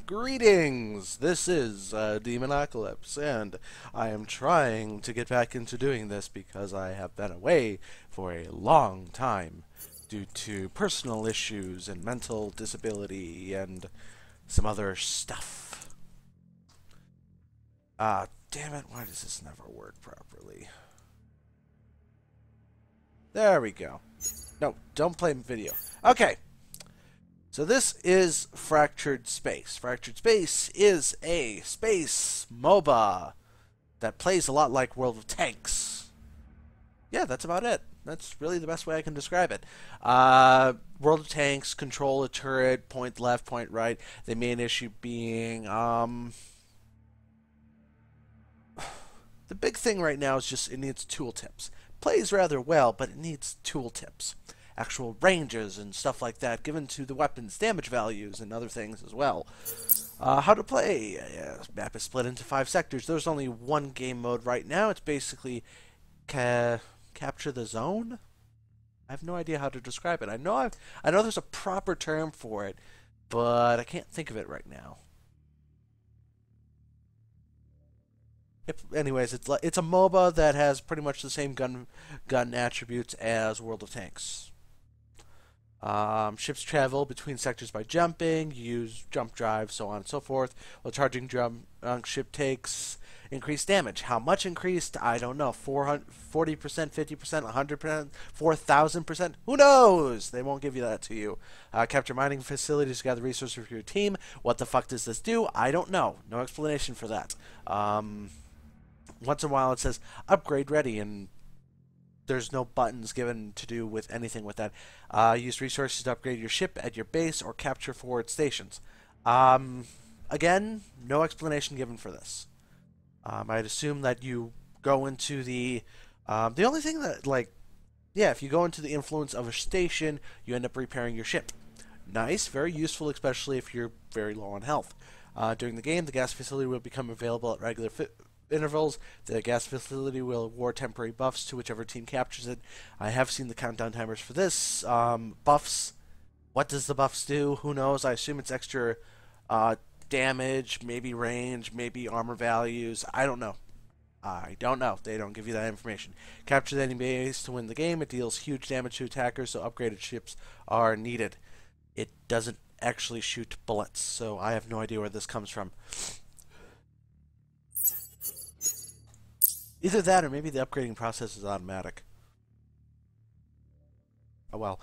Greetings! This is Demonocalypse, and I am trying to get back into doing this because I have been away for a long time due to personal issues and mental disability and some other stuff. Damn it, why does this never work properly? There we go. No, don't play video. Okay. So this is Fractured Space. Fractured Space is a space MOBA that plays a lot like World of Tanks. Yeah, that's about it. That's really the best way I can describe it. World of Tanks, control a turret, point left, point right. The main issue being, the big thing right now is just it needs tooltips. Plays rather well, but it needs tooltips. Actual ranges and stuff like that given to the weapons, damage values, and other things as well. How to play. Map is split into 5 sectors. There's only one game mode right now. It's basically capture the zone. I have no idea how to describe it. I know there's a proper term for it, but I can't think of it right now. Anyways, it's a MOBA that has pretty much the same gun attributes as World of Tanks. Ships travel between sectors by jumping. You use jump drive, so on and so forth. While charging ship takes increased damage. How much increased? I don't know. 40%, 50%, 100%, 4,000%? Who knows? They won't give you that to you. Capture mining facilities to gather resources for your team. What the fuck does this do? I don't know. No explanation for that. Once in a while it says upgrade ready, and there's no buttons given to do with anything with that. Use resources to upgrade your ship at your base or capture forward stations. Again, no explanation given for this. I'd assume that you go into the only thing that, like, yeah, if you go into the influence of a station, you end up repairing your ship. Nice, very useful, especially if you're very low on health. During the game, the gas facility will become available at regular intervals. The gas facility will award temporary buffs to whichever team captures it. I have seen the countdown timers for this. Buffs. What does the buffs do? Who knows? I assume it's extra damage, maybe range, maybe armor values. I don't know. They don't give you that information. Capture the enemy base to win the game. It deals huge damage to attackers, so upgraded ships are needed. It doesn't actually shoot bullets, so I have no idea where this comes from. Either that or maybe the upgrading process is automatic. Oh well.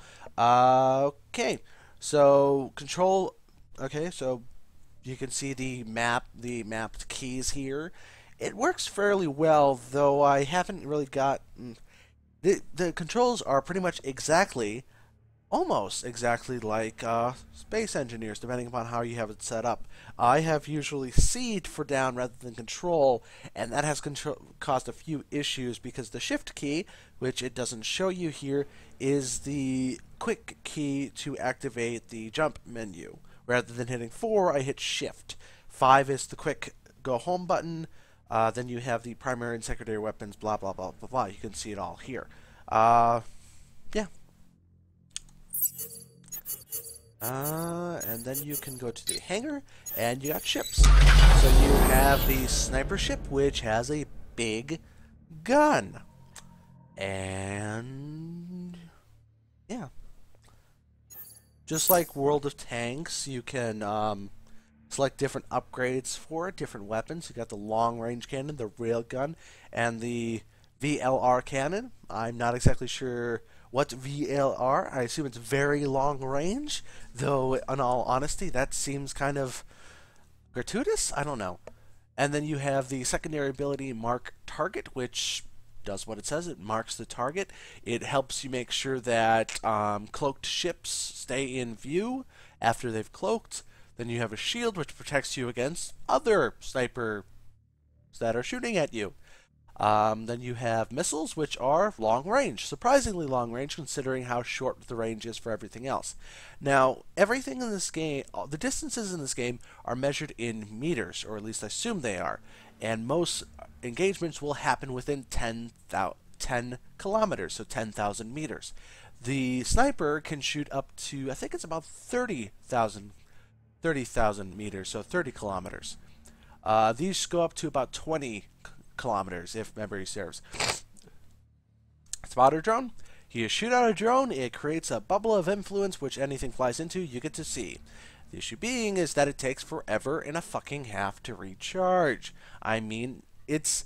Okay. So control. Okay, so you can see the mapped keys here. It works fairly well, though I haven't really got the controls are pretty much almost exactly like Space Engineers, depending upon how you have it set up. I have usually seed for down rather than control, and that has caused a few issues because the shift key, which it doesn't show you here, is the quick key to activate the jump menu. Rather than hitting 4, I hit shift. 5 is the quick go home button. Then you have the primary and secondary weapons, blah, blah, blah, blah, blah. You can see it all here. Yeah. And then you can go to the hangar, and you got ships. So you have the sniper ship, which has a big gun. And yeah. Just like World of Tanks, you can select different upgrades for it, different weapons. You got the long-range cannon, the railgun, and the VLR cannon. I'm not exactly sure what VLR. I assume it's very long range, though in all honesty, that seems kind of gratuitous. I don't know. And then you have the secondary ability Mark Target, which does what it says. It marks the target. It helps you make sure that cloaked ships stay in view after they've cloaked. Then you have a shield, which protects you against other snipers that are shooting at you. Then you have missiles, which are long range, surprisingly long range considering how short the range is for everything else. Now, everything in this game, the distances in this game are measured in meters, or at least I assume they are, and most engagements will happen within 10 kilometers, so 10,000 meters. The sniper can shoot up to, I think it's about 30,000 30,000 meters, so 30 kilometers. These go up to about 20 kilometers, if memory serves. Spotter drone. You shoot out a drone, it creates a bubble of influence which anything flies into, you get to see. The issue being is that it takes forever and a fucking half to recharge. I mean, it's...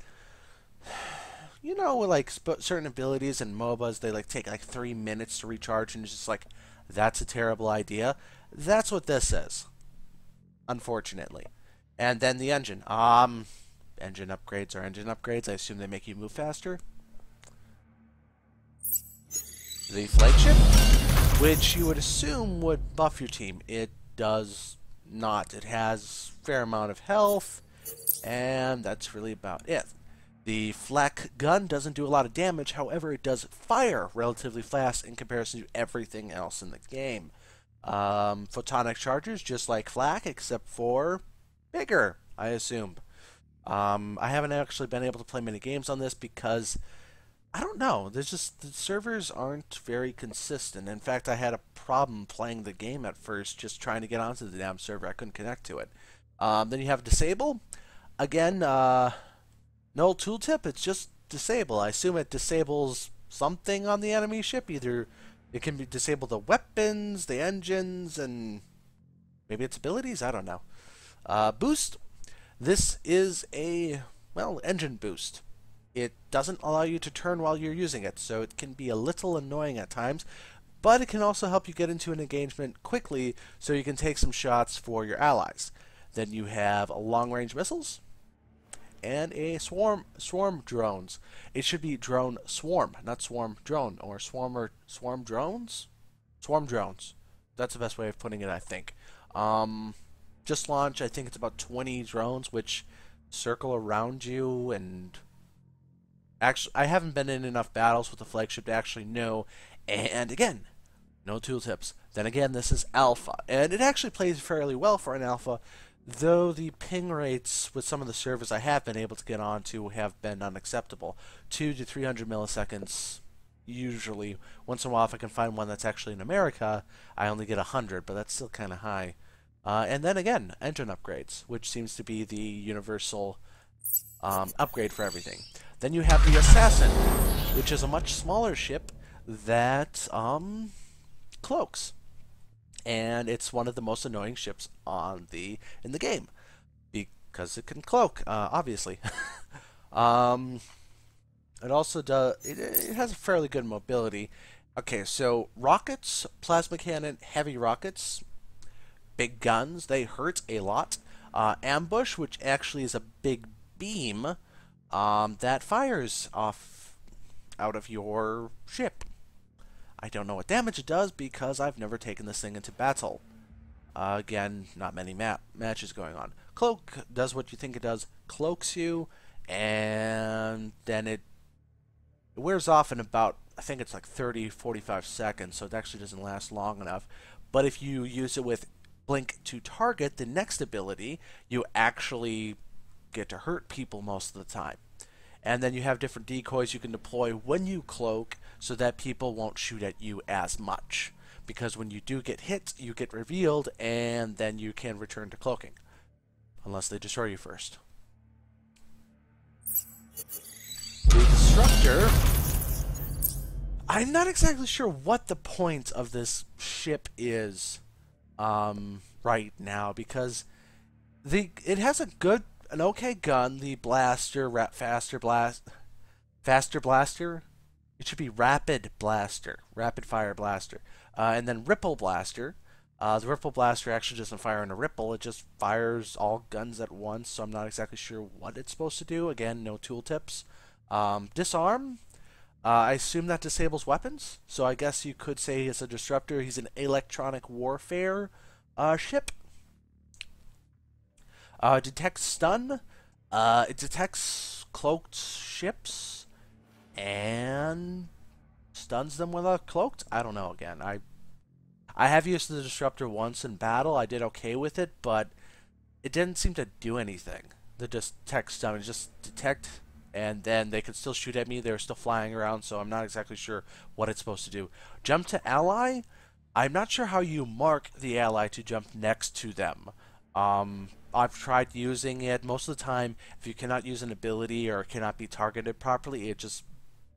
You know, like certain abilities and MOBAs, they like take like 3 minutes to recharge, and it's just like, that's a terrible idea. That's what this is, unfortunately. And then the engine. Engine upgrades are engine upgrades. I assume they make you move faster. The flagship, which you would assume would buff your team. It does not. It has a fair amount of health, and that's really about it. The flak gun doesn't do a lot of damage, however it does fire relatively fast in comparison to everything else in the game. Photonic chargers, just like flak, except for bigger, I assume. I haven't actually been able to play many games on this because, I don't know, there's just, the servers aren't very consistent. In fact, I had a problem playing the game at first, just trying to get onto the damn server. I couldn't connect to it. Then you have disable. Again, no tooltip, it's just disable. I assume it disables something on the enemy ship. Either it can disable the weapons, the engines, and maybe its abilities? I don't know. Boost. This is a, well, engine boost. It doesn't allow you to turn while you're using it, so it can be a little annoying at times, but it can also help you get into an engagement quickly so you can take some shots for your allies. Then you have long-range missiles and a swarm drones. It should be drone swarm, not swarm drone, or swarm drones? Swarm drones. That's the best way of putting it, I think. Just launched, I think it's about 20 drones which circle around you, and actually I haven't been in enough battles with the flagship to actually know. And again, no tooltips. Then again, this is alpha, and it actually plays fairly well for an alpha, though the ping rates with some of the servers I have been able to get onto have been unacceptable. 200 to 300 milliseconds usually. Once in a while, if I can find one that's actually in America, I only get 100, but that's still kind of high. And then again, engine upgrades, which seems to be the universal upgrade for everything. Then you have the Assassin, which is a much smaller ship that cloaks. And it's one of the most annoying ships in the game because it can cloak, obviously. It also does. It has a fairly good mobility. Okay, so rockets, plasma cannon, heavy rockets, big guns, they hurt a lot. Ambush, which actually is a big beam that fires off out of your ship. I don't know what damage it does because I've never taken this thing into battle. Again, not many matches going on. Cloak does what you think it does, cloaks you, and then it wears off in about, I think it's like 30-45 seconds, so it actually doesn't last long enough. But if you use it with blink to target, the next ability, you actually get to hurt people most of the time. And then you have different decoys you can deploy when you cloak so that people won't shoot at you as much. Because when you do get hit, you get revealed, and then you can return to cloaking. Unless they destroy you first. The Destructor, I'm not exactly sure what the point of this ship is right now, because it has an okay gun, the blaster, faster blaster. It should be rapid blaster, rapid fire blaster, and then ripple blaster. The ripple blaster actually doesn't fire in a ripple; it just fires all guns at once. So I'm not exactly sure what it's supposed to do. Again, no tooltips. Disarm. I assume that disables weapons, so I guess you could say he's a disruptor. He's an electronic warfare ship. Detects stun. It detects cloaked ships and stuns them without cloaked. I don't know. Again, I have used the disruptor once in battle. I did okay with it, but it didn't seem to do anything. The detect stun, just detect, and then they could still shoot at me. They're still flying around, so I'm not exactly sure what it's supposed to do. Jump to ally. I'm not sure how you mark the ally to jump next to them. I've tried using it. Most of the time, if you cannot use an ability or cannot be targeted properly, it just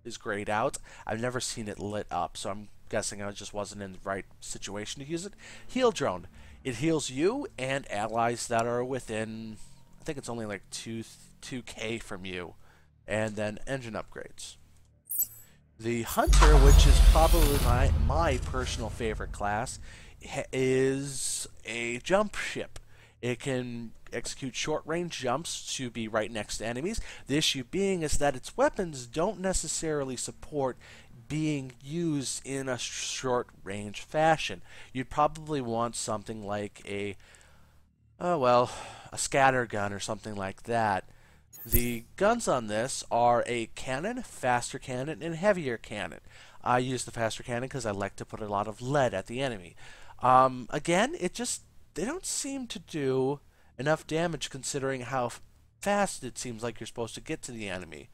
is grayed out. I've never seen it lit up, so I'm guessing I just wasn't in the right situation to use it. Heal drone. It heals you and allies that are within, I think it's only like 2K from you. And then engine upgrades. The Hunter, which is probably my personal favorite class, is a jump ship. It can execute short-range jumps to be right next to enemies. The issue being is that its weapons don't necessarily support being used in a short-range fashion. You'd probably want something like a scatter gun or something like that. The guns on this are a cannon, faster cannon, and heavier cannon. I use the faster cannon because I like to put a lot of lead at the enemy. Again, they don't seem to do enough damage considering how fast it seems like you're supposed to get to the enemy.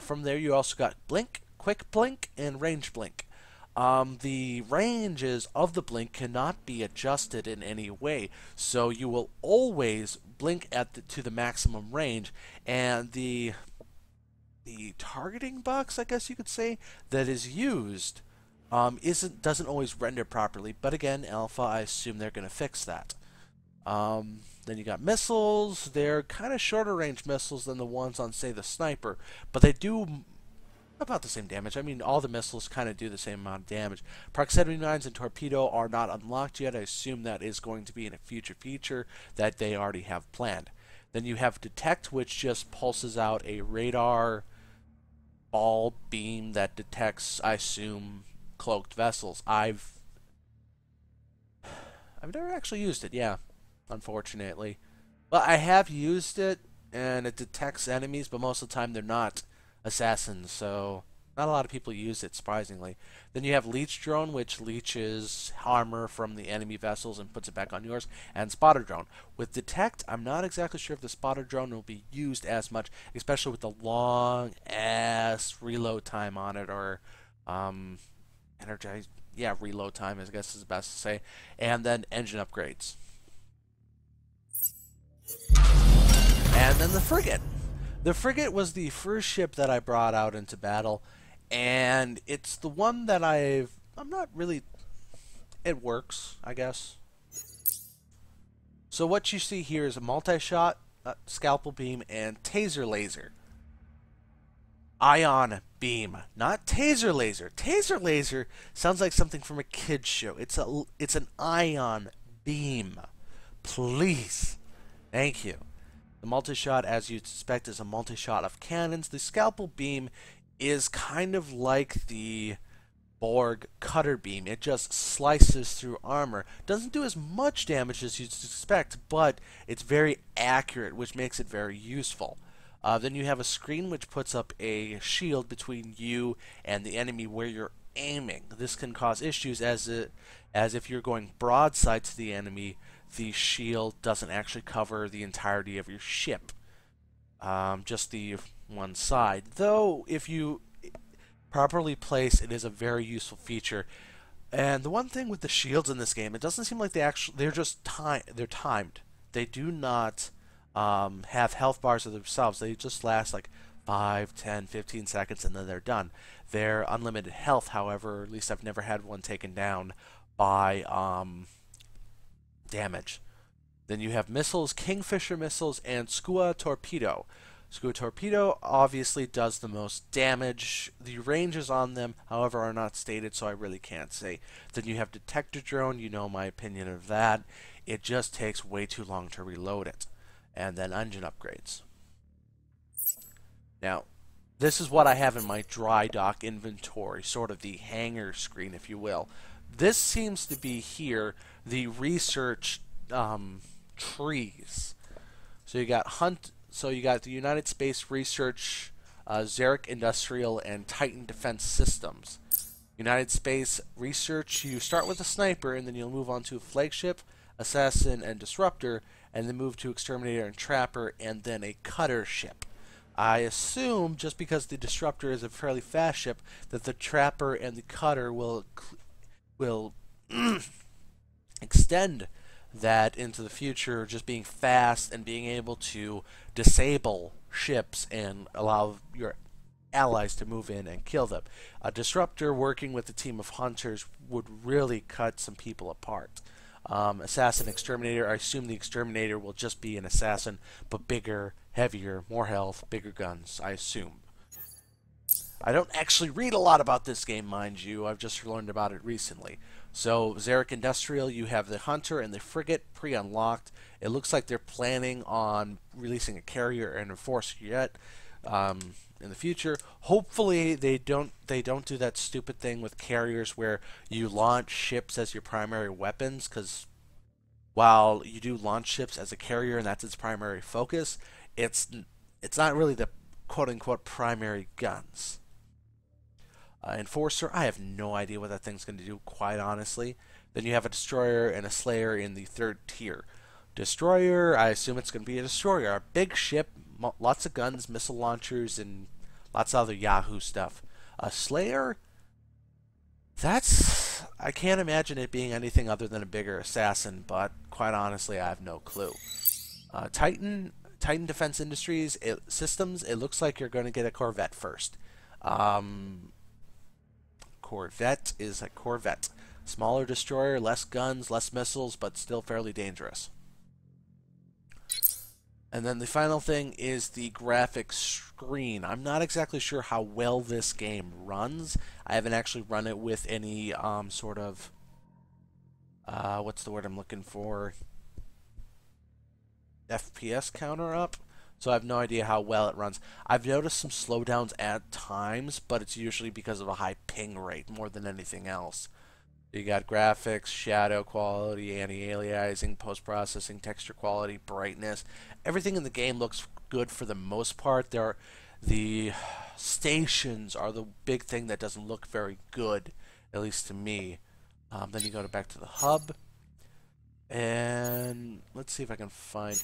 From there, you also got blink, quick blink, and range blink. The ranges of the blink cannot be adjusted in any way, so you will always blink to the maximum range, and the targeting box, I guess you could say, that is used doesn't always render properly. But again, Alpha, I assume they're going to fix that. Then you got missiles. They're kind of shorter range missiles than the ones on, say, the sniper, but they do about the same damage. I mean, all the missiles kind of do the same amount of damage. Proximity mines and torpedo are not unlocked yet. I assume that is going to be in a future feature that they already have planned. Then you have detect, which just pulses out a radar ball beam that detects, I assume, cloaked vessels. I've never actually used it, yeah, unfortunately. Well, I have used it, and it detects enemies, but most of the time they're not assassins, so not a lot of people use it, surprisingly. Then you have leech drone, which leeches armor from the enemy vessels and puts it back on yours, and spotter drone. With detect, I'm not exactly sure if the spotter drone will be used as much, especially with the long ass reload time on it, or reload time, I guess is the best to say. And then engine upgrades. And then the frigate. The frigate was the first ship that I brought out into battle, and it's the one that I'm not really, it works, I guess. So what you see here is a multi-shot, scalpel beam, and taser laser. Ion beam, not taser laser. Taser laser sounds like something from a kid's show. It's an ion beam. Please. Thank you. The multi-shot, as you'd suspect, is a multi-shot of cannons. The scalpel beam is kind of like the Borg cutter beam. It just slices through armor. Doesn't do as much damage as you'd suspect, but it's very accurate, which makes it very useful. Then you have a screen which puts up a shield between you and the enemy where you're aiming. This can cause issues as if you're going broadside to the enemy, the shield doesn't actually cover the entirety of your ship, just the one side. Though, if you properly place, it is a very useful feature. And the one thing with the shields in this game, it doesn't seem like they're just timed. They do not have health bars of themselves. They just last like 5, 10, 15 seconds and then they're done. They're unlimited health, however, at least I've never had one taken down by damage. Then you have missiles, Kingfisher missiles, and Skua torpedo. Skua torpedo obviously does the most damage. The ranges on them, however, are not stated, so I really can't say. Then you have detector drone. You know my opinion of that. It just takes way too long to reload it. And then engine upgrades. Now, this is what I have in my dry dock inventory, sort of the hangar screen, if you will. This seems to be here the research trees. So you got the United Space Research, Zarek Industrial, and Titan Defense Systems. United Space Research, you start with a sniper, and then you'll move on to a flagship, assassin, and disruptor, and then move to exterminator and trapper, and then a cutter ship. I assume, just because the disruptor is a fairly fast ship, that the trapper and the cutter will extend that into the future, just being fast and being able to disable ships and allow your allies to move in and kill them. A disruptor working with a team of hunters would really cut some people apart. Assassin Exterminator, I assume the Exterminator will just be an assassin, but bigger, heavier, more health, bigger guns, I assume. I don't actually read a lot about this game, mind you. I've just learned about it recently. So, Zarek Industrial, you have the Hunter and the Frigate pre-unlocked. It looks like they're planning on releasing a carrier and enforcer yet in the future. Hopefully, they don't do that stupid thing with carriers where you launch ships as your primary weapons. Because while you do launch ships as a carrier and that's its primary focus, it's not really the quote-unquote primary guns. Enforcer, I have no idea what that thing's going to do, quite honestly. Then you have a Destroyer and a Slayer in the third tier. Destroyer, I assume it's going to be a Destroyer. A big ship, lots of guns, missile launchers, and lots of other Yahoo stuff. A Slayer, I can't imagine it being anything other than a bigger assassin, but quite honestly, I have no clue. Titan Defense Industries Systems, it looks like you're going to get a Corvette first. Corvette is a Corvette. Smaller destroyer, less guns, less missiles, but still fairly dangerous. And then the final thing is the graphics screen. I'm not exactly sure how well this game runs. I haven't actually run it with any sort of what's the word I'm looking for? FPS counter up. So I have no idea how well it runs. I've noticed some slowdowns at times, but it's usually because of a high ping rate more than anything else. You got graphics, shadow quality, anti-aliasing, post-processing, texture quality, brightness. Everything in the game looks good for the most part. The stations are the big thing that doesn't look very good, at least to me. Then you go back to the hub. And let's see if I can find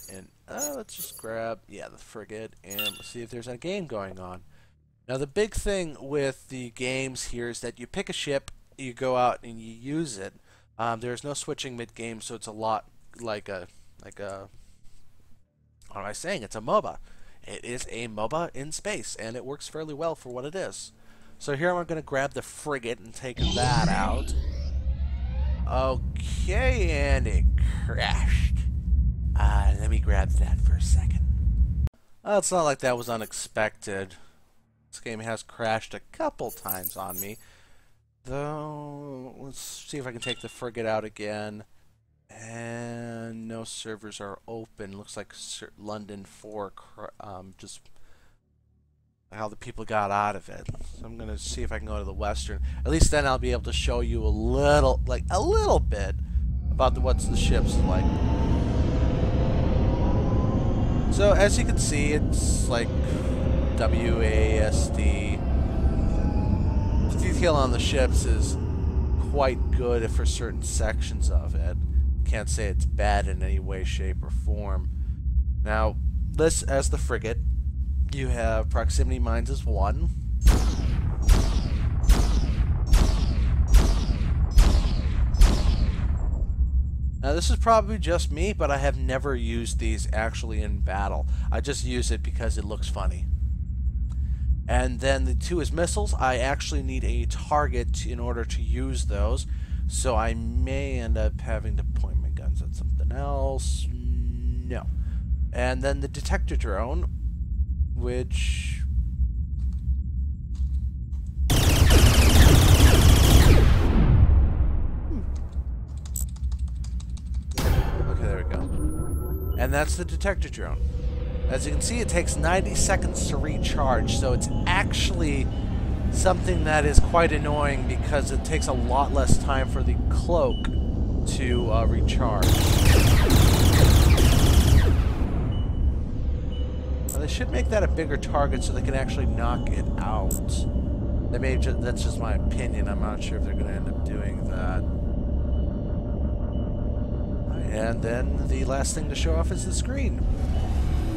let's just grab, the frigate, and let's see if there's a game going on. Now, the big thing with the games here is that you pick a ship, you go out and you use it. There's no switching mid-game, so it's a lot like a, what am I saying? It's a MOBA. It is a MOBA in space, and it works fairly well for what it is. So here I'm going to grab the frigate and take that out. Okay, and it crashed. Let me grab that for a second. It's not like that was unexpected. This game has crashed a couple times on me. Though, let's see if I can take the frigate out again. And no servers are open. Looks like London 4 just how the people got out of it. So I'm gonna see if I can go to the Western. At least then I'll be able to show you a little bit about what's the ship's like. So as you can see, it's like WASD. The detail on the ships is quite good for certain sections of it. Can't say it's bad in any way, shape, or form. Now, this as the frigate. You have proximity mines as 1. Now this is probably just me, but I have never used these actually in battle. I just use it because it looks funny. And then the 2 is missiles. I actually need a target in order to use those, so I may end up having to point my guns at something else. No. And then the detector drone, which okay, there we go. And that's the detector drone. As you can see, it takes 90 seconds to recharge, so it's actually something that is quite annoying because it takes a lot less time for the cloak to recharge. They should make that a bigger target so they can actually knock it out. That's just my opinion. I'm not sure if they're going to end up doing that. And then the last thing to show off is the screen.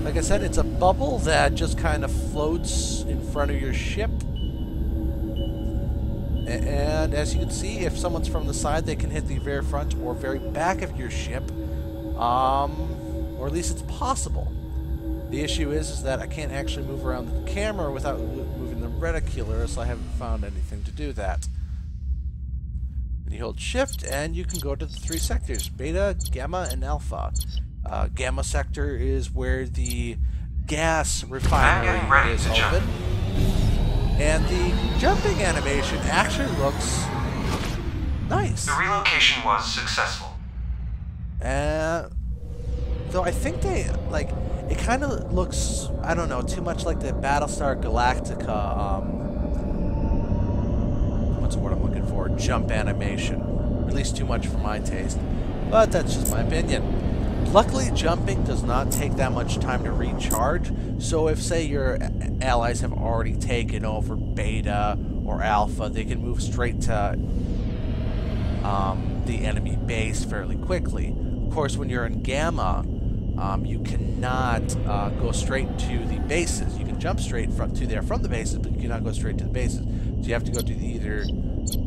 Like I said, it's a bubble that just kind of floats in front of your ship. And as you can see, if someone's from the side, they can hit the very front or very back of your ship or at least it's possible. The issue is that I can't actually move around the camera without moving the reticular, so I haven't found anything to do that. And you hold shift and you can go to the 3 sectors, beta, gamma, and alpha. Gamma sector is where the gas refinery is open. And the jumping animation actually looks nice. The relocation was successful. Though I think they, like, it kind of looks, I don't know, too much like the Battlestar Galactica, what's the word I'm looking for? Jump animation. At least too much for my taste. But that's just my opinion. Luckily, jumping does not take that much time to recharge, so if, say, your allies have already taken over Beta or Alpha, they can move straight to the enemy base fairly quickly. Of course, when you're in Gamma, you cannot go straight to the bases. You can jump straight to there from the bases, but you cannot go straight to the bases. So you have to go to either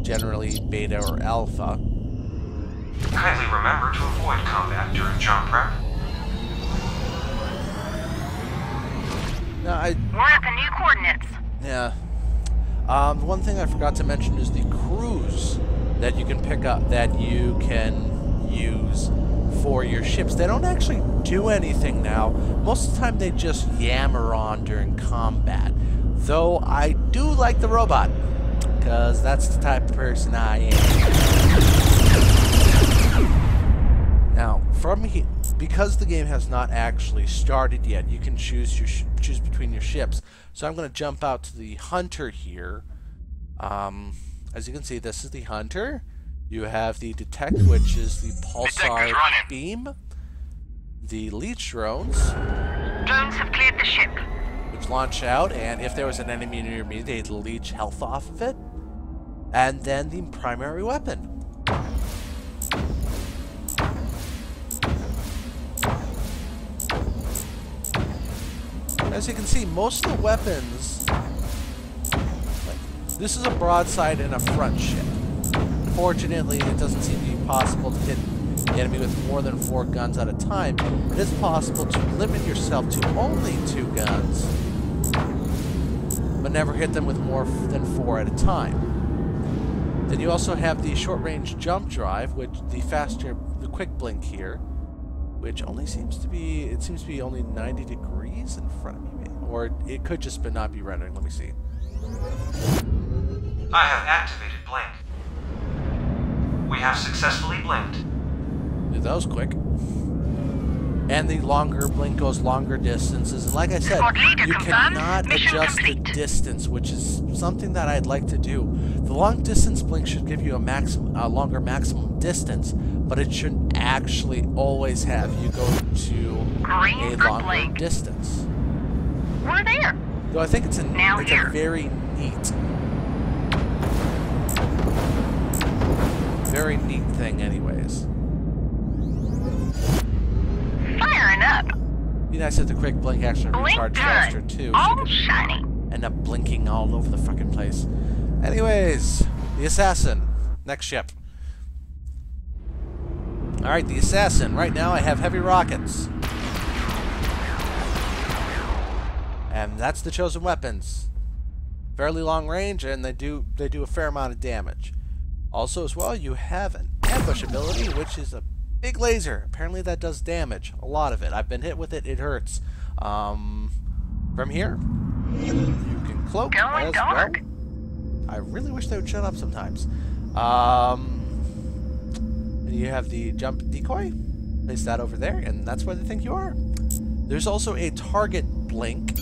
generally Beta or Alpha. Kindly remember to avoid combat during jump prep. Now, We're at the new coordinates. Yeah. One thing I forgot to mention is the crews that you can pick up, that you can use for your ships. They don't actually do anything now. Most of the time they just yammer on during combat. Though I do like the robot, because that's the type of person I am. Now, from here, because the game has not actually started yet, you can choose between your ships. So I'm going to jump out to the Hunter here. As you can see, this is the Hunter. You have the Detect, which is the pulsar beam. The Leech drones. Drones have cleared the ship. Which launch out, and if there was an enemy near me, they'd leech health off of it. And then the primary weapon. As you can see, most of the weapons, like, this is a broadside and a front ship. Unfortunately, it doesn't seem to be possible to hit the enemy with more than 4 guns at a time. It is possible to limit yourself to only 2 guns, but never hit them with more than 4 at a time. Then you also have the short-range jump drive, which the quick blink here, which only seems to be, only 90 degrees in front of me, or it could just not be rendering. Let me see. I have activated blink. We have successfully blinked. Dude, that was quick. And the longer blink goes longer distances, and like I said, you cannot adjust the distance, which is something that I'd like to do. The long distance blink should give you a longer maximum distance, but it shouldn't actually always have you go to a longer distance. We're there. Though I think it's a very neat thing anyways. Firing up. Be nice if the quick blink actually recharged faster too. All shiny. End up blinking all over the fucking place. Anyways, the Assassin. Next ship. Alright, the Assassin. Right now I have heavy rockets. And that's the chosen weapons. Fairly long range, and they do a fair amount of damage. Also, as well, you have an ambush ability, which is a big laser. Apparently that does damage. A lot of it. I've been hit with it. It hurts. From here, you can cloak as well. I really wish they would shut up sometimes. And you have the jump decoy. Place that over there, and that's where they think you are. There's also a target blink,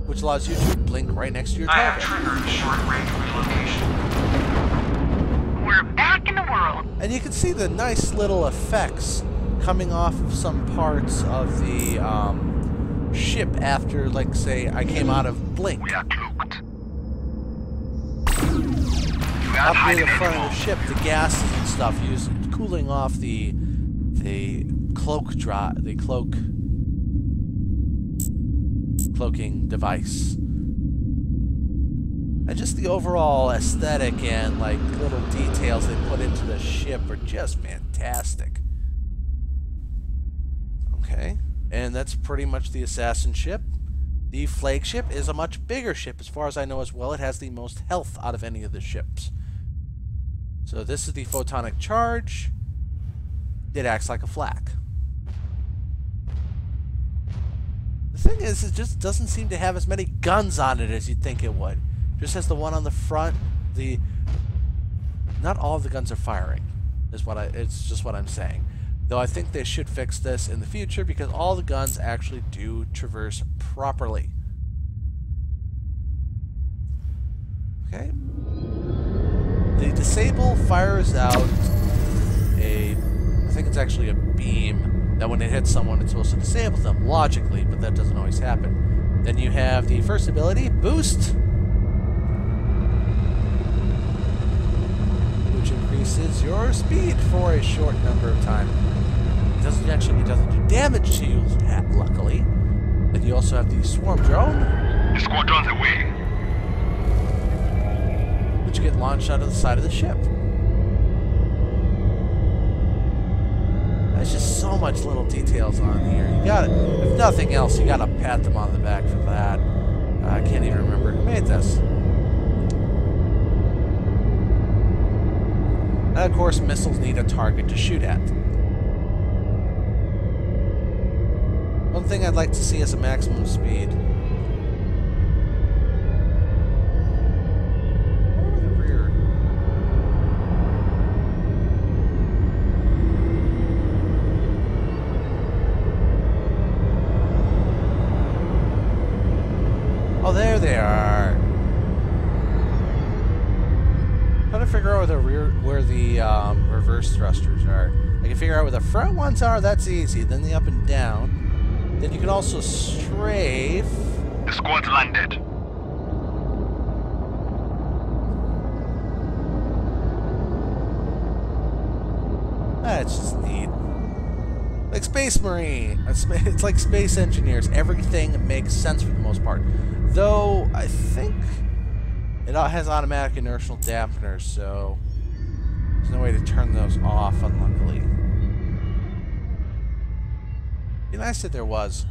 which allows you to blink right next to your target. I have triggered short-range relocation. We're back in the world. And you can see the nice little effects coming off of some parts of the ship after, like, say, I came out of blink. We are cloaked. Up near the front of the ship, the gases and stuff used cooling off the cloaking device. And just the overall aesthetic and like little details they put into the ship are just fantastic. Okay, and that's pretty much the assassin ship. The flagship is a much bigger ship, as far as I know as well. It has the most health out of any of the ships. So this is the photonic charge. It acts like a flak. The thing is, it just doesn't seem to have as many guns on it as you'd think it would. It just has the one on the front. Not all of the guns are firing, it's just what I'm saying. Though I think they should fix this in the future because all the guns actually do traverse properly. Okay. The disable fires out I think it's actually a beam that when it hits someone it's supposed to disable them logically, but that doesn't always happen. Then you have the first ability, Boost, which increases your speed for a short number of time. It doesn't do damage to you, luckily. Then you also have the swarm drone. The squadron's away. Which get launched out of the side of the ship. There's just so much little details on here. You got it. If nothing else, you gotta pat them on the back for that. I can't even remember who made this. And of course, missiles need a target to shoot at. One thing I'd like to see is a maximum speed. Over the rear. Oh, there they are. Trying to figure out where the reverse thrusters are. I can figure out where the front ones are. That's easy. Then the up and down. Then you can also strafe. The squad's landed. That's just neat. Like Space Marine. It's like Space Engineers. Everything makes sense for the most part. Though, I think it has automatic inertial dampeners, so there's no way to turn those off, unluckily. Be nice if there was.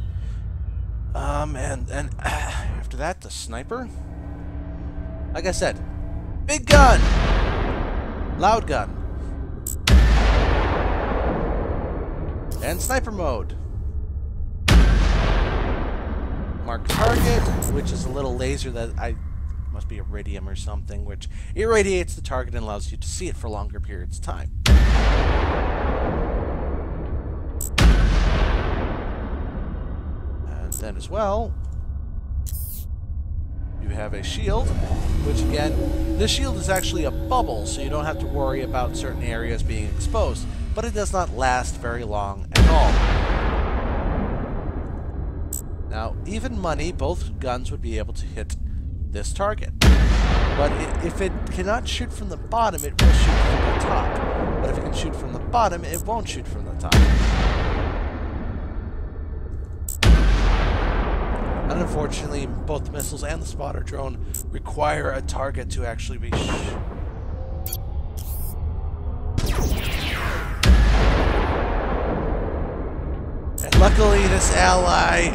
And after that, the sniper. Like I said, big gun, loud gun, and sniper mode. Mark target, which is a little laser that must be iridium or something, which irradiates the target and allows you to see it for longer periods of time. Then as well, you have a shield, which again, this shield is actually a bubble, so you don't have to worry about certain areas being exposed, but it does not last very long at all. Now, even money, both guns would be able to hit this target. But if it cannot shoot from the bottom, it will shoot from the top. But if it can shoot from the bottom, it won't shoot from the top. And unfortunately, both the missiles and the spotter drone require a target to actually be and luckily, this ally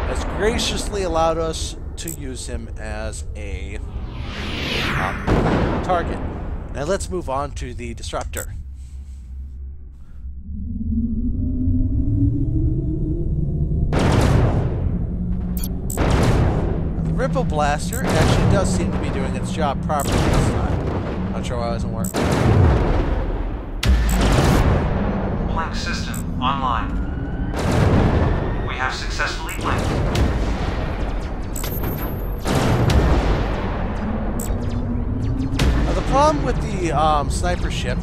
has graciously allowed us to use him as a target. Now let's move on to the disruptor. Ripple Blaster actually does seem to be doing its job properly this time. Not sure why it doesn't work. Plank system online. We have successfully planked. Now the problem with the sniper ship,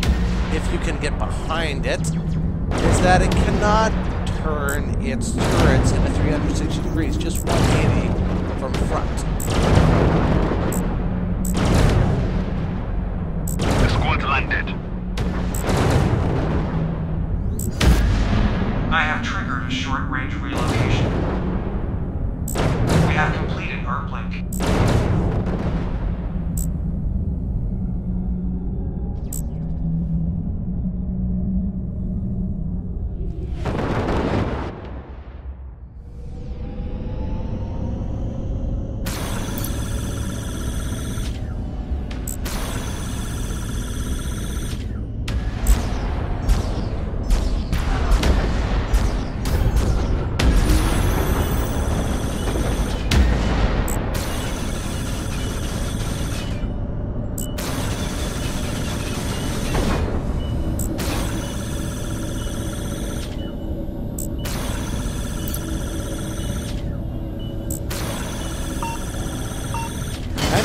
if you can get behind it, is that it cannot turn its turrets into 360 degrees, just 180. From front. The squad's landed. I have triggered a short-range relocation. We have completed uplink.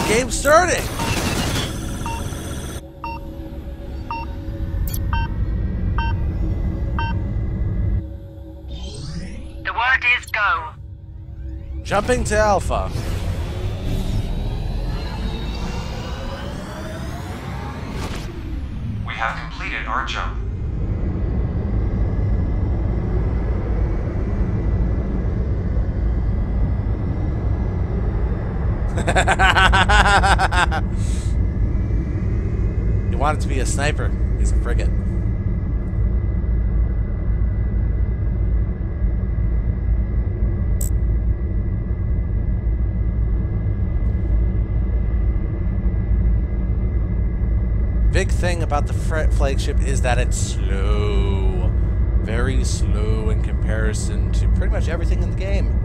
game's starting! The word is go. Jumping to Alpha. We have completed our jump. You want it to be a sniper. He's a frigate. Big thing about the flagship is that it's slow. Very slow in comparison to pretty much everything in the game.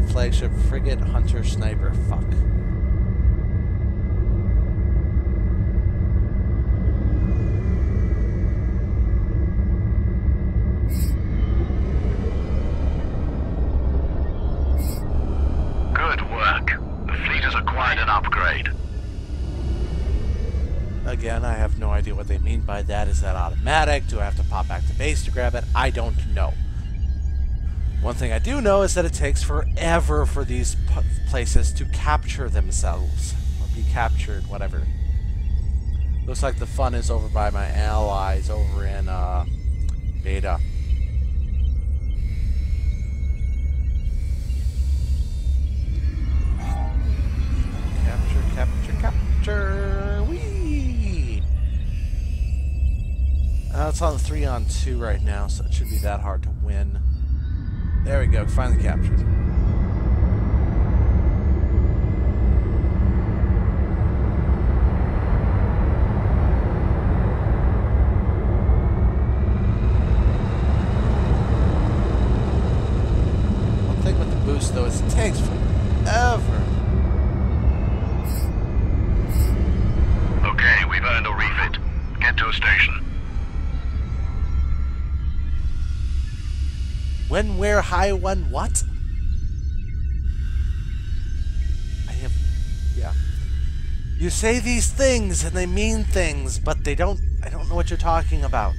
Flagship, frigate, hunter, sniper, fuck. Good work. The fleet has acquired an upgrade. Again, I have no idea what they mean by that. Is that automatic? Do I have to pop back to base to grab it? I don't know. One thing I do know is that it takes forever for these places to capture themselves. Or be captured, whatever. Looks like the fun is over by my allies over in Beta. Capture! Whee! It's on 3-on-2 right now, so it should be that hard to win. There we go, finally captured. One thing with the boost, though, is it takes forever. Okay, we've earned a refit. Get to a station. When, where, high, when, what? Yeah. You say these things and they mean things, but they don't, I don't know what you're talking about.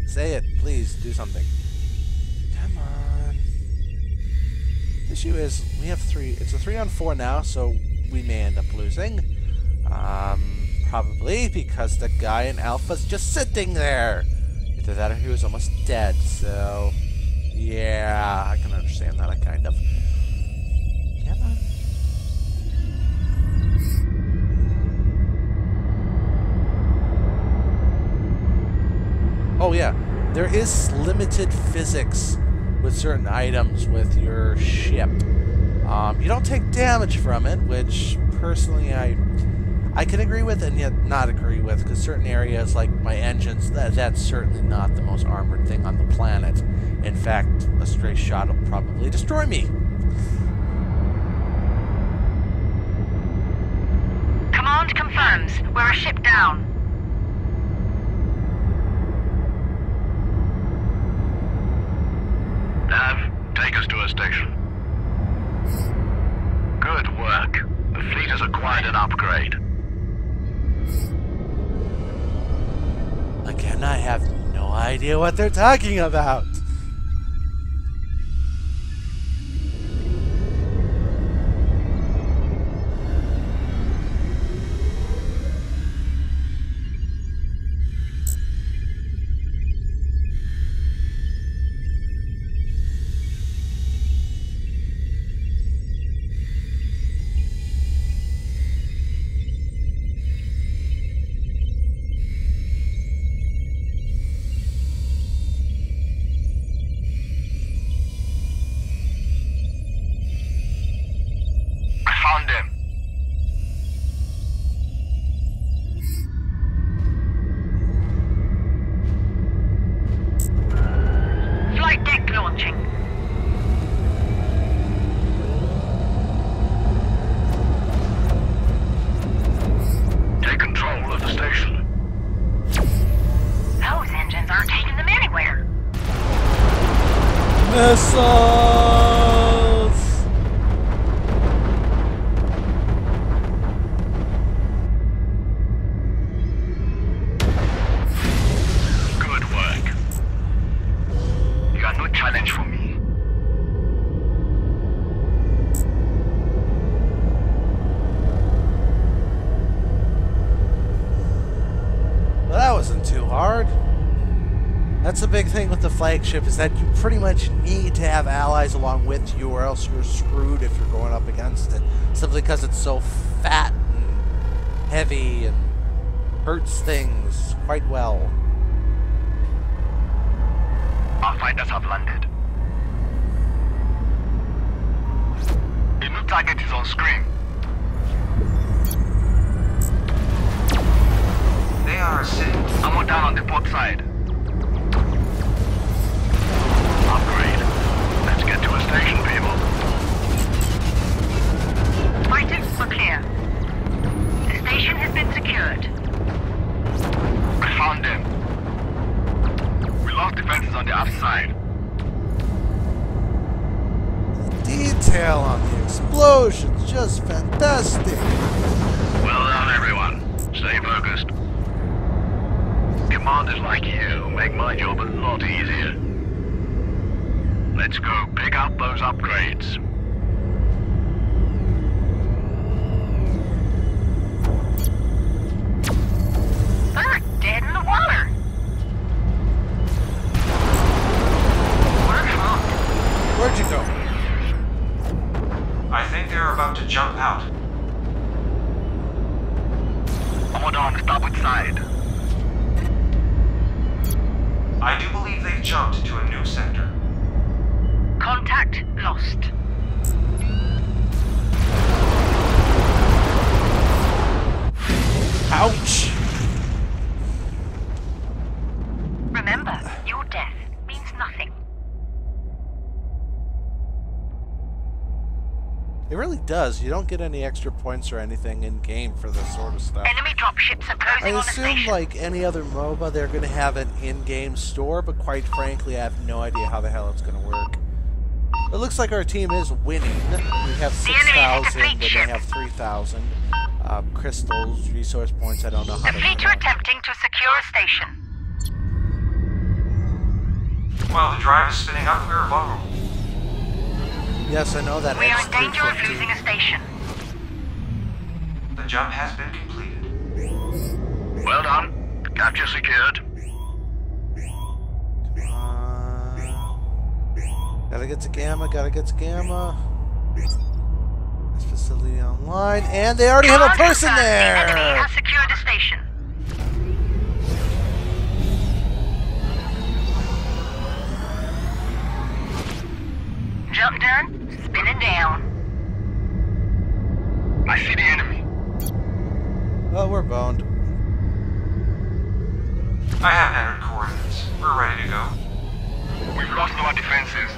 Say it, please, do something. Come on. The issue is, we have it's a 3-on-4 now, so we may end up losing. Probably because the guy in Alpha's just sitting there. Either that or he was almost dead, so... Yeah, I can understand that, kind of. Come on. Oh yeah, there is limited physics with certain items with your ship. You don't take damage from it, which personally I can agree with and yet not agree with, because certain areas like my engines, that's certainly not the most armored thing on the planet. In fact, a stray shot will probably destroy me. Command confirms. We're a ship down. Nav, take us to a station. Good work. The fleet has acquired an upgrade. Again, I have no idea what they're talking about. Found him. Flight deck launching. Take control of the station. Missiles! Good work. You got no challenge for me. Well, that wasn't too hard. That's the big thing with the flagship, is that you pretty much need to have allies along with you, or else you're screwed if you're going up against it. Simply because it's so fat and heavy and hurts things quite well. Our fighters have landed. A new target is on screen. They are sitting. Ammo down on the port side. Upgrade. Let's get to a station, people. Fighters are clear. The station has been secured. I found them. We lost defenses on the outside. Detail on the explosions, just fantastic. Well done, everyone. Stay focused. Commanders like you make my job a lot easier. Let's go pick up those upgrades. They're dead in the water. We're hot. Where'd you go? I think they're about to jump out. Hold on, starboard side. I do believe they've jumped to a new sector. Contact lost. Ouch! Remember, your death means nothing. It really does. You don't get any extra points or anything in game for this sort of stuff. Enemy dropships are I closing on the assume, station. like any other MOBA, they're going to have an in-game store, but quite frankly, I have no idea how the hell it's going to work. It looks like our team is winning. We have 6,000, and they have 3,000. Crystals, resource points, I don't know how The to... fleet are attempting to secure a station. While the drive is spinning up, we're vulnerable. Yes, I know that. We are in danger of X350. losing a station. The jump has been completed. Well done. Capture secured. Gotta get to Gamma, gotta get to Gamma. This facility online, and they already have a Command person confirmed. The enemy there! has secured a station. Jump done, spinning down. I see the enemy. Oh, we're boned. I have entered coordinates. We're ready to go. We've lost our defenses.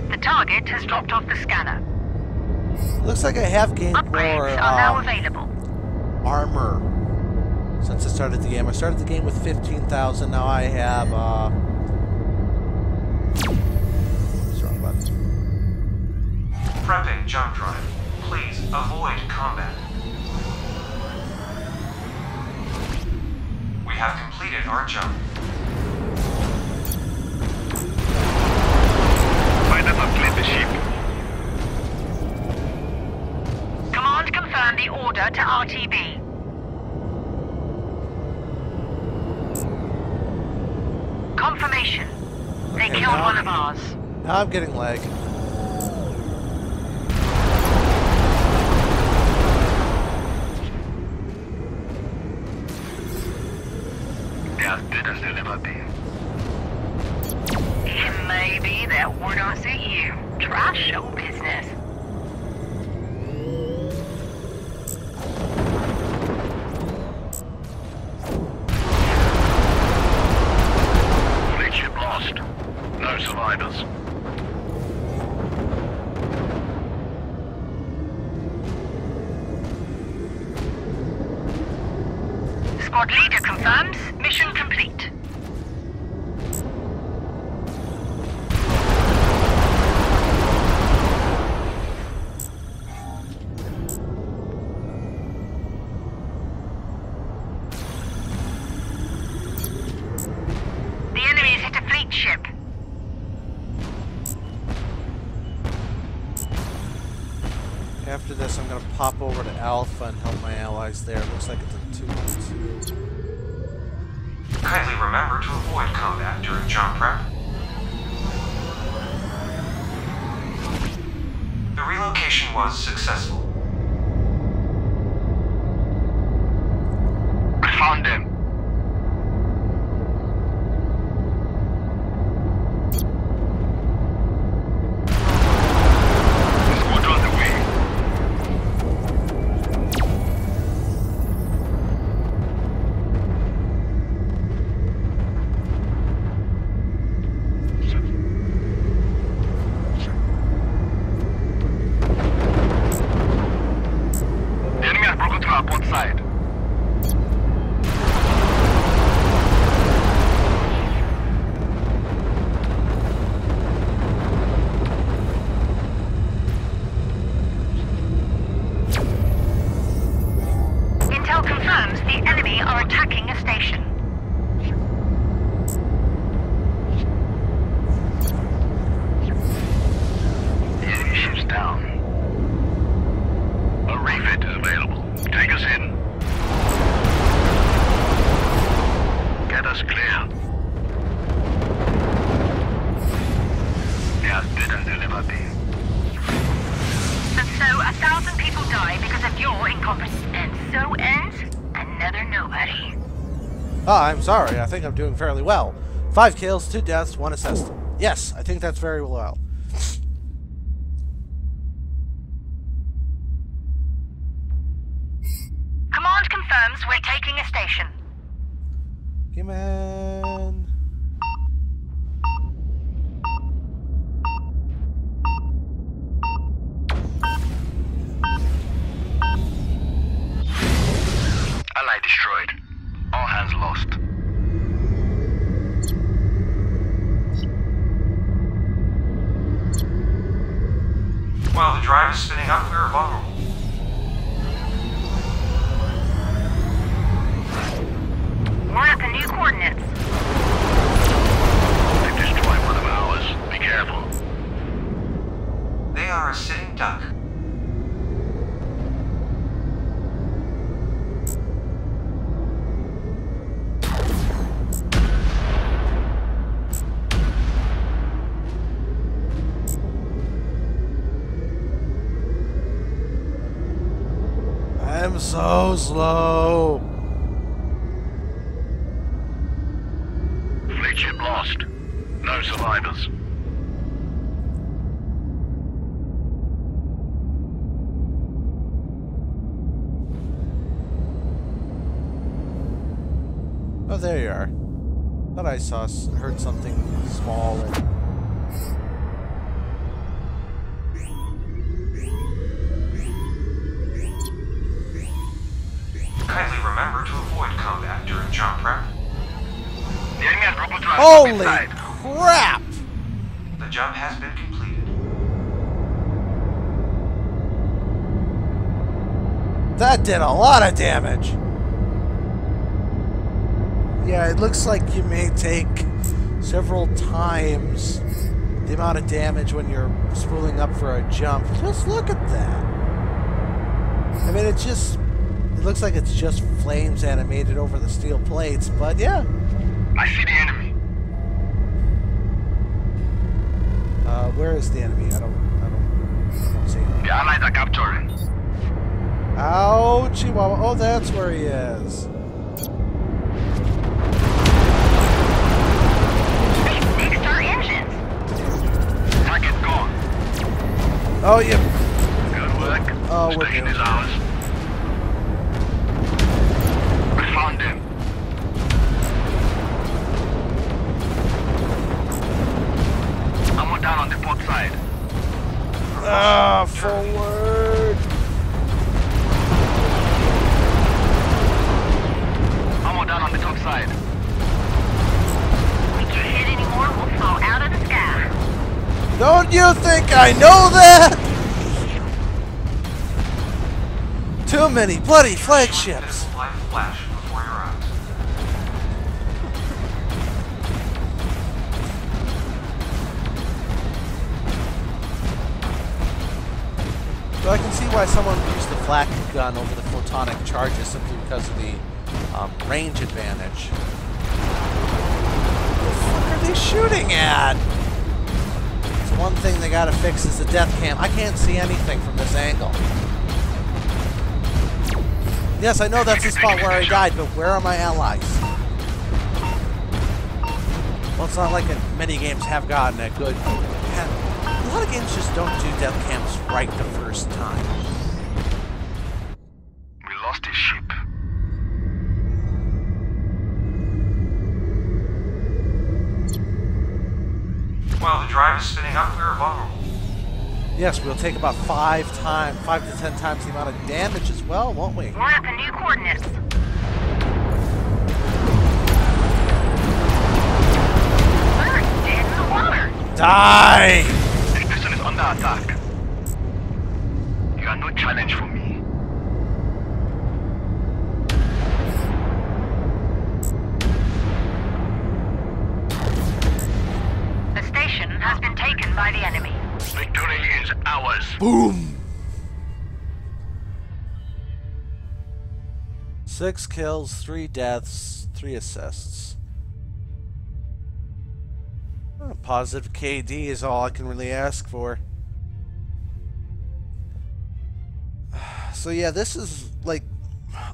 The target has dropped off the scanner. Looks like I have gained Upgrades more are now available. armor since I started the game. I started the game with 15,000. Now I have, what's wrong button? Prepping jump drive. Please avoid combat. We have completed our jump. Fighters have cleared the ship. Command confirmed the order to RTB. Confirmation. They Okay, killed now- one of ours. Now I'm getting lag. They're as dead as they'll ever be. It may be that word don't suit you. Try show business. Fleet ship lost. No survivors. Squad leader confirms mission complete. The enemy has hit a fleet ship. After this, I'm gonna pop over to Alpha and help my allies there. It looks like it's a 2-on-2. Kindly remember to avoid combat during jump prep. The relocation was successful. I found them. The squadron's away. The enemy has broken through our port side. Intel confirms the enemy are attacking a station. The enemy ship's down. A refit is available. Take us in. Get us clear. Yes, bid and deliver thee. And so 1,000 people die because of your incompetence. And so ends another nobody. Ah, I'm sorry. I think I'm doing fairly well. 5 kills, 2 deaths, 1 assist. Yes, I think that's very well. Command confirms we're taking a station. Hey, man. Ally destroyed. All hands lost. While the drive is spinning up, we are vulnerable. We're at the new coordinates. They've destroyed one of ours. Be careful. They are a sitting duck. I'm so slow. Fleet ship lost. No survivors. Oh, there you are. Thought I heard something small and... Kindly remember to avoid combat during jump prep. The enemy has broken through our Holy side. crap! The jump has been completed. That did a lot of damage. Yeah, it looks like you may take several times the amount of damage when you're spooling up for a jump. Just look at that. I mean, it looks like it's just flames animated over the steel plates, but yeah. I see the enemy. Where is the enemy? I don't see him. The allies are capturing. Ow, Chihuahua. Oh, that's where he is. They fixed our engines. Target gone. Oh, yeah. Good work. Oh, we're Station good. is ours. I found them. Someone down on the port side. Ah, forward. Don't you think I know that? Too many bloody flagships. Light flash before your eyes. So I can see why someone would use the flak gun over the photonic charges simply because of the range advantage. What the fuck are they shooting at? So one thing they gotta fix is the death cam. I can't see anything from this angle. Yes, I know that's the spot where I died, but where are my allies? Well, it's not like many games have gotten a good... A lot of games just don't do death cams right the first time. We lost his ship. Well, the drive is spinning up. We are vulnerable. Yes, we'll take about 5 to 10 times the amount of damage as well, won't we? We're at the new coordinates. We're dead in the water. Die! This station is under attack. You are no challenge for me. The station has been taken by the enemy. Victory is ours. Boom! 6 kills, 3 deaths, 3 assists. Positive KD is all I can really ask for. So yeah, this is like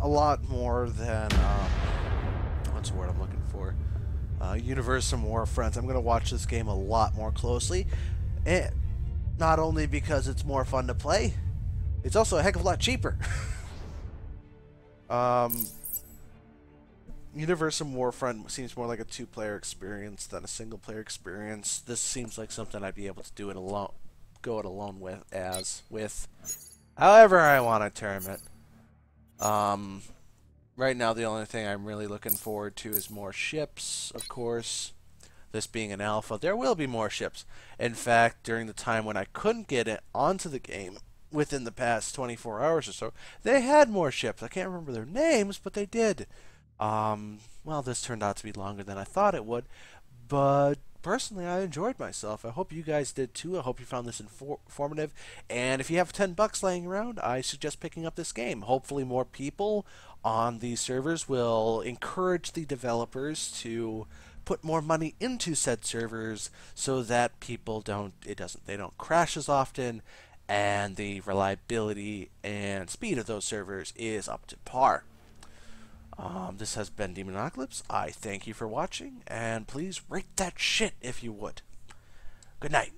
a lot more than what's the word I'm looking for? Universe and Warfront. I'm gonna watch this game a lot more closely, and not only because it's more fun to play, it's also a heck of a lot cheaper. Universe and Warfront seems more like a 2-player experience than a single-player experience. This seems like something I'd be able to do it alone, go it alone with, however I want to term it. Right now, the only thing I'm really looking forward to is more ships, of course. This being an alpha, there will be more ships. In fact, during the time when I couldn't get it onto the game, within the past 24 hours or so, they had more ships. I can't remember their names, but they did. Well, this turned out to be longer than I thought it would, but personally, I enjoyed myself. I hope you guys did too. I hope you found this informative, and if you have $10 laying around, I suggest picking up this game. Hopefully more people on these servers will encourage the developers to put more money into said servers so that people they don't crash as often, and the reliability and speed of those servers is up to par. This has been Demonocalypse. I thank you for watching, and please rate that shit if you would. Good night.